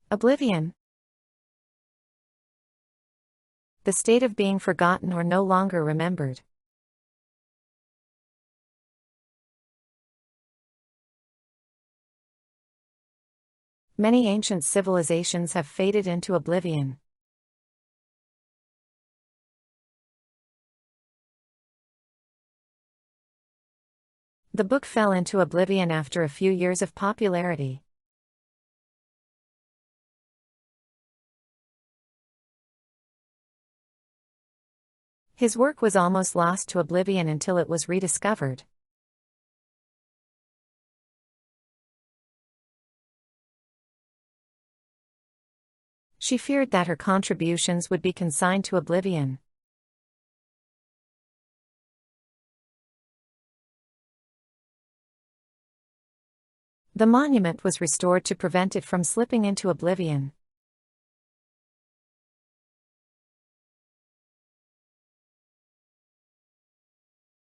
Oblivion. The state of being forgotten or no longer remembered. Many ancient civilizations have faded into oblivion. The book fell into oblivion after a few years of popularity. His work was almost lost to oblivion until it was rediscovered. She feared that her contributions would be consigned to oblivion. The monument was restored to prevent it from slipping into oblivion.